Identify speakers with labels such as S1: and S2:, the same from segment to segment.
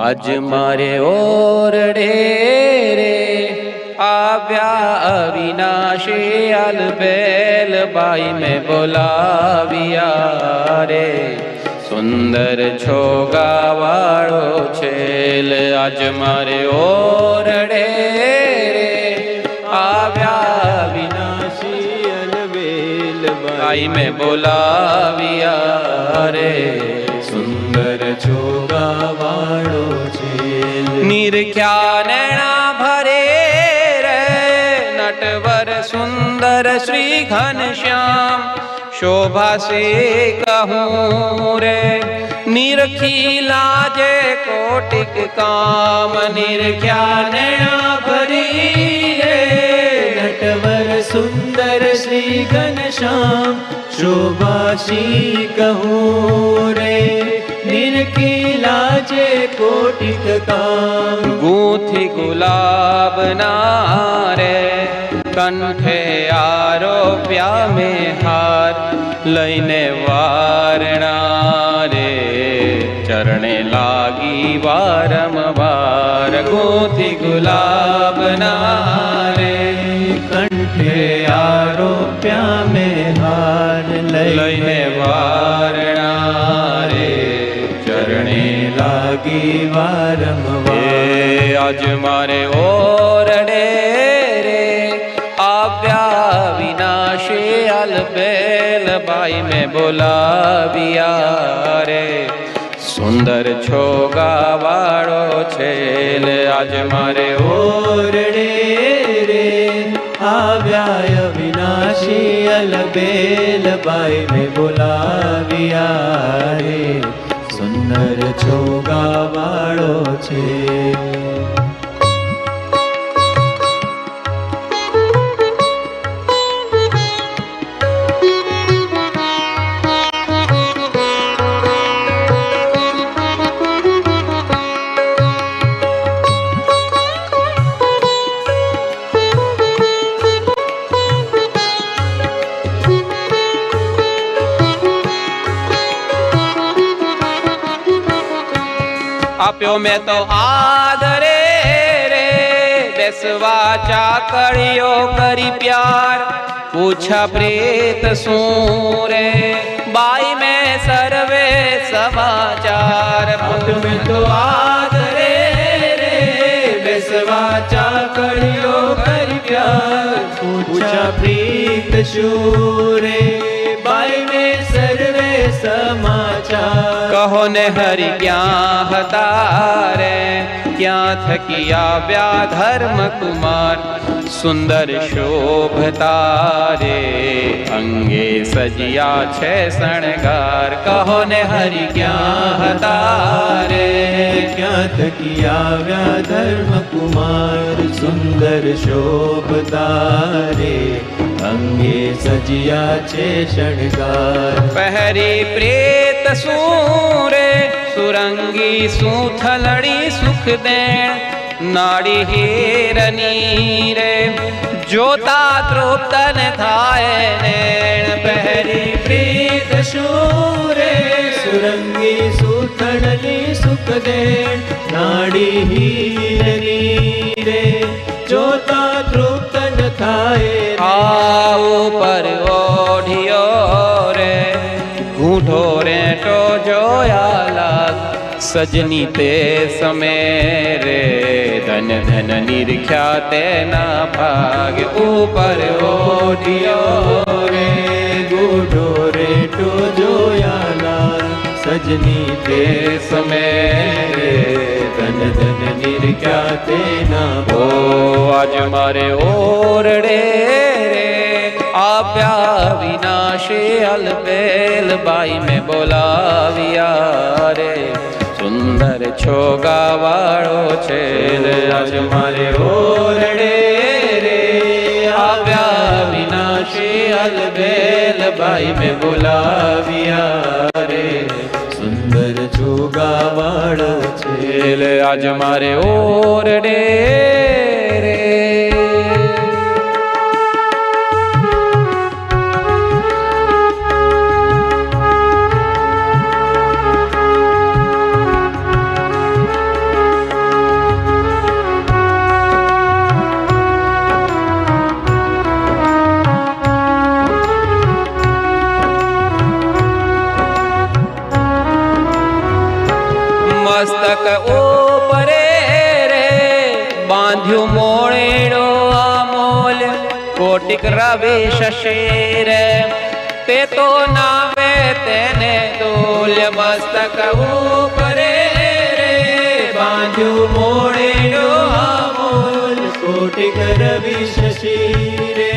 S1: आज मारे ओरडे रे आव्या अविनाशी अलबेल बाई में बोलाविया रे सुंदर छोगा वाळो छेल आज मारे ओरडे रे आव्या अविनाशी अलबेल बाई में बोलाविया रे सुंदर छोगा वाळो छेल निरख्या नैना भरे रे नटवर सुंदर श्री घनश्याम शोभा से कहूँ रे निरखी लाजे कोटिक काम निरख्या नैना भरी रे नटवर सुंदर श्री घनश्याम शोभा सी कहूँ रे निरखी लाजे कोटिक काम गूंथी गुलाब नारे कंठे आरोप्या में हार लईने वारणा रे चरणे लागी वारंवार गूंथी गुलाब नारे कंठे आरोप्या में हार लईने वारणा रे चरणे लागी वारंवार आज मारे ओरडे रे आव्या विनाशी अलबेल बाई में बोलाविया रे सुंदर छोगा वाळो छेल आज मारे ओरडे रे आव्या विनाशी अलबेल बाई में बोलाविया रे सुंदर छोगा वाळो छेल आप्यो में तो आदरे रे बेसवा चाकड़ियो करी प्यार पूछा प्रीत सूरे बाई में सर्वे समाचार आप्यो में तो आदरे रे बेसवा चाकड़ियो करी प्यार पूछा प्रीत सूरे बाई में सर्वे समाचार कहो ने हरि क्या हतारे क्या थकिया व्या धर्म कुमार सुंदर शोभतारे अंगे सजिया छे शणगार कहो ने हरि क्या हतारे क्या थकिया व्या धर्म कुमार सुंदर शोभतारे अंगे सजिया छे शणगार पहरी प्रेत सूरे सुरंगी सूथलड़ी सुख देण नाड़ी हीरनी रे जोता तृप्तन थाय नैण पहरी प्रीत सूरे सुरंगी सूथलड़ी सुख देण नाड़ी हीरनी रे जोता तृप्तन थाय ऊपर ओढ़ियो रे घूठो रे तो जोया लाग सजनी ते समय रे धन धन निरख्या तेना भाग ऊपर ओढ़ियो रे घूठो रे तो जोया लाग सजनी ते समय रे धन धन निरख्या तेना भो आज मारे ओरडे रे आव्या विनाशी अलबेल बाई में बोलाविया रे सुंदर छोगा वाळो छेल आज मारे ओरडे रे आव्या विनाशी अलबेल बाई में बोलाविया रे सुंदर छोगा वाळो छेल आज मारे ओरडे रे મસ્તક ઉપરે રે બાંધ્યું મોળેડો અમોલ કોટિક રવિ શશી રે તે તો નાવે તેને દોલ્ય મસ્તક ઉપરે રે
S2: બાંધ્યું મોળેડો અમોલ કોટિક રવિ શશી રે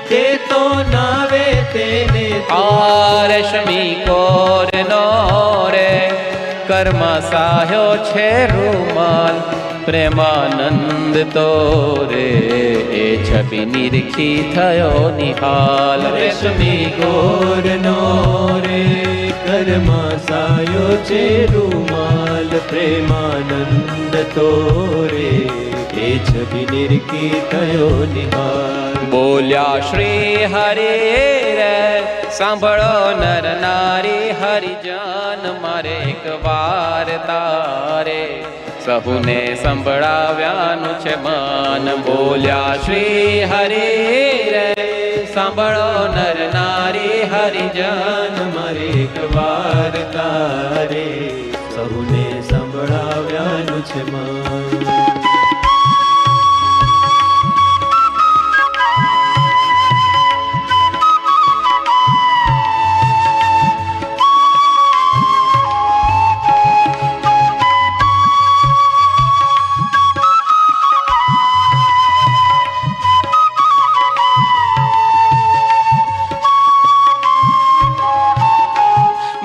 S2: તે તો નાવે તેને
S1: રશ્મિ કોર નો રે કર્મ સાહ્યો છે રૂમાલ પ્રેમાનંદ તો રે એ છબી નિરખી થયો નિહાલ
S2: રશ્મિ ગોર નો રે કર્મા સાયો છે રૂમાલ પ્રેમાનંદ તો રે એ છબી નિરખી થયો નિહાલ
S1: બોલ્યા શ્રી હરે રે સાંભળો નર નારી હરિજન મારે એક વાર તારે સહુને સંભળાવ્યાનું છે મન બોલ્યા શ્રી હરે રે સાંભળો નર નારી હરિજન
S2: મારે એક વાર તારે સૌને સંભળાવ્યાનું છે મન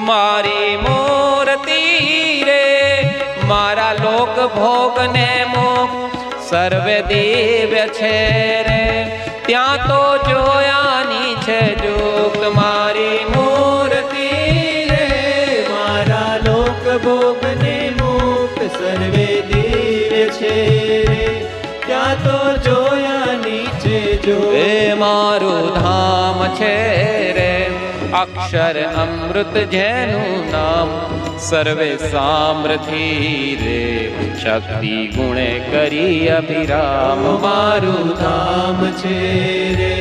S1: મારી મૂર્તિ રે મારા લોક ભોગ ને મુખ સર્વે દિવ્ય છે રે ત્યાં તો જોયાની છે જોગ મારી મૂર્તિ રે
S2: મારા લોક ભોગ ને મુખ સર્વે દિવ્ય છે રે ત્યાં તો જોયા નીચે જો
S1: એ મારું ધામ છે રે અક્ષર અમૃત જેનું નામ સર્વે સામ્રથી રે શક્તિ ગુણે કરી અભિરામ
S2: મારું ધામ છે રે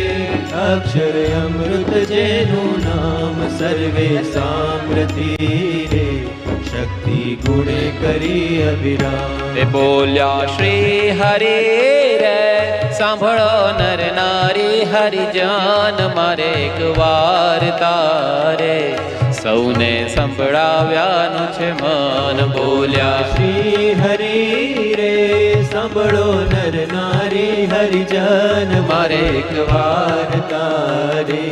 S2: અક્ષર અમૃત જેનું નામ સર્વે સામ્રથી રે શક્તિ ગુણે કરી અભિરામ
S1: તે બોલ્યા શ્રી હરે રે સાંભળો નર નારી હરિજન મારે એક વાર તારે સૌને સંભળાવ્યાનું છે મન બોલ્યા
S2: શ્રી હરિ રે સાંભળો નર નારી હરિજન મારે એક વાર તારે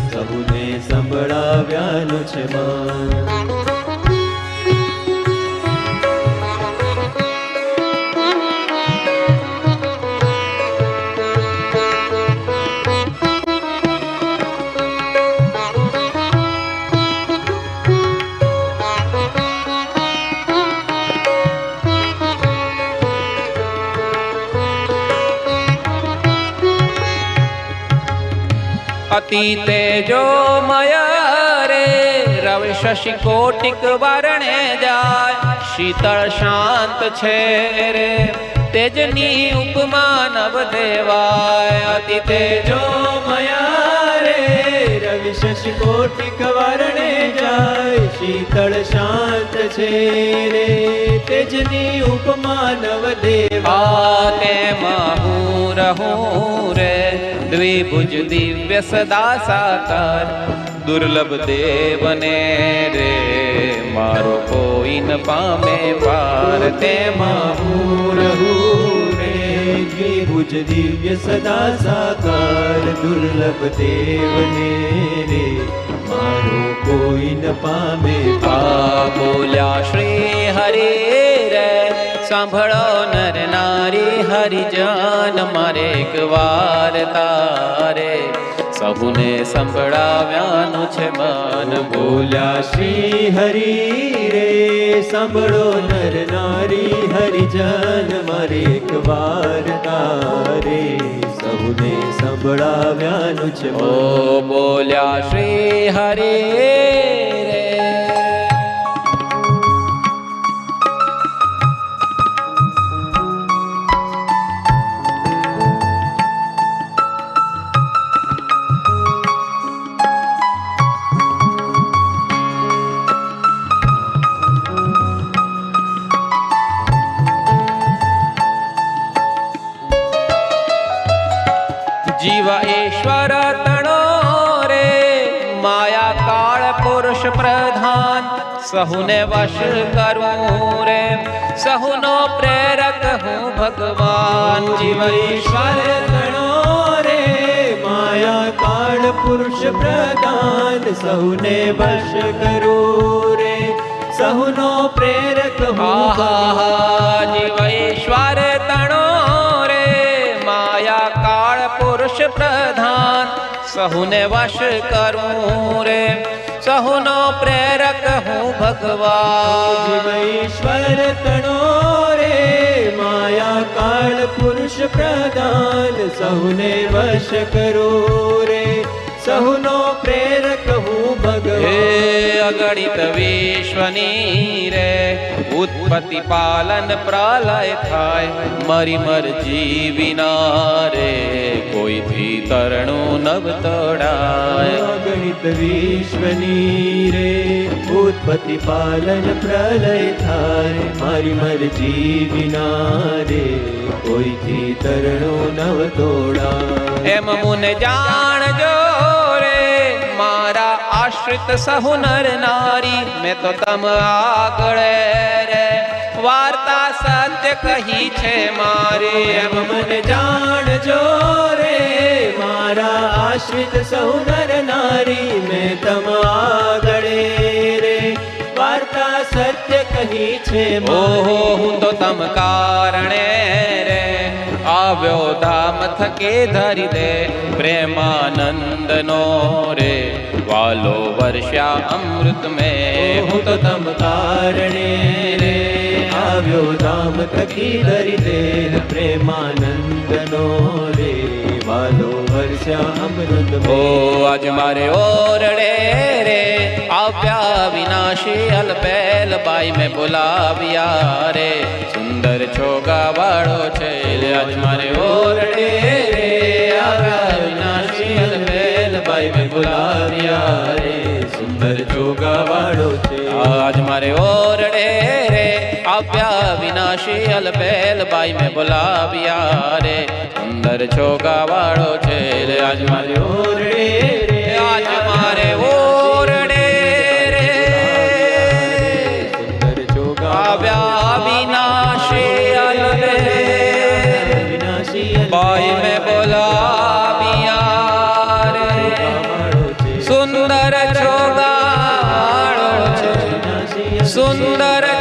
S2: સૌને સંભળાવ્યાનું છે મન
S1: અતિ તેજોમય રે રવિ શશિ કોટિક વર્ણે જાય શીતળ શાંત છે રે તેજની ઉપમા નવ દેવાય અતિ
S2: તેજોમય રે રવિ શશિ કોટિક વર્ણે જાય શીતળ શાંત છે રે તેજની ઉપમા નવ દેવા
S1: તેમાં હું રહું રે દ્વિભુજ દિવ્ય સદા સાકાર દુર્લભ દેવને રે મારો કોઈ ન પામે પાર
S2: તેમાં હું રહું રે દ્વિભુજ દિવ્ય સદા સાકાર દુર્લભ દેવને રે મારો કોઈ ન પામે
S1: પાર બોલ્યા શ્રી હરે રે સાંભળો નર નારી હરિજન મારે એક વાર તારે સહુને સંભળાવ્યાનું છે મન
S2: બોલ્યા શ્રી હરિ રે સાંભળો નર નારી હરિજન મારે એક વાર તારે સૌને સંભળાવ્યાનું છે
S1: ઓ બોલ્યા શ્રી હરે રે જીવ ઈશ્વર તણો રે માયા કાળ પુરુષ પ્રધાન સહુને વશ કરું રે સહુનો પ્રેરક હું ભગવાન
S2: જીવ ઈશ્વર તણો રે માયા કાળ પુરુષ પ્રધાન સહુને વશ કરું રે સહુનો પ્રેરક હું ભગવાન
S1: જીવ ઈશ્વર તણો રે માયા કાળ પુરુષ પ્રધાન સહુને વશ કરું રે સહુનો પ્રેરક હું ભગવાન
S2: જીવ ઈશ્વર તણો રે માયા કાળ પુરુષ પ્રધાન સહુને વશ કરો રે સહુનો પ્રેરક હું
S1: હે
S2: ભગવાન
S1: અગણિત વિશ્વની રે ઉત્પત્તિ પાલન પ્રલય થાય મરી મરજી વિના રે કોઈથી તરણું નવ તોડાય
S2: અગણિત વિશ્વની રે ઉત્પત્તિ પાલન પ્રલય થાય મારી મરજી વિના રે કોઈથી તરણો નવ તોડા
S1: એમ મુને જાણજો રે મારા આશ્રિત સહુ નર નારી મેં તો તમ આગળ રે વાર્તા સત્ય કહી છે મારી એમ
S2: મને જાણજો રે મારા આશ્રિત સહુ નર નારી મેં તમ આગળે રે વાર્તા સત્ય કહી છે
S1: ઓહો હું તો તમ કારણે રે આવ્યો ધામ થકે ધરી દે પ્રેમાનંદ નો રે વાલો વર્ષા અમૃત મેં
S2: હું તો તમ કારણે રે આવ્યો ધામ થકી ધરી દે પ્રેમાનંદ નો રે વાલો વર્ષા અમૃત
S1: ઓ આજ મારે ઓરડે રે આવ્યા વિનાશી અલબેલ બાઈ મેં બોલાવ્યા રે સુંદર છોગા વાળો છે આજ મારે ઓરડે રે આવ્યા વિનાશી અલબેલ બાઈ મેં બોલાવ્યા રે
S2: સુંદર છોગા વાળો છે
S1: આજ મારે ઓરડે રે આવ્યા વિનાશી અલબેલ બાઈ મેં બોલાવ્યા રે સુંદર છોગા વાળો છે આજ મારે
S2: ઓરડે રે
S1: આજ મારે ઓરડે રે
S2: સુંદર છોગા
S1: આવ્યા વિનાશી અલબેલ
S2: વિનાશી
S1: બાઈ મેં બોલાવ્યા રે સુંદર છોગા વાળો છે સુંદર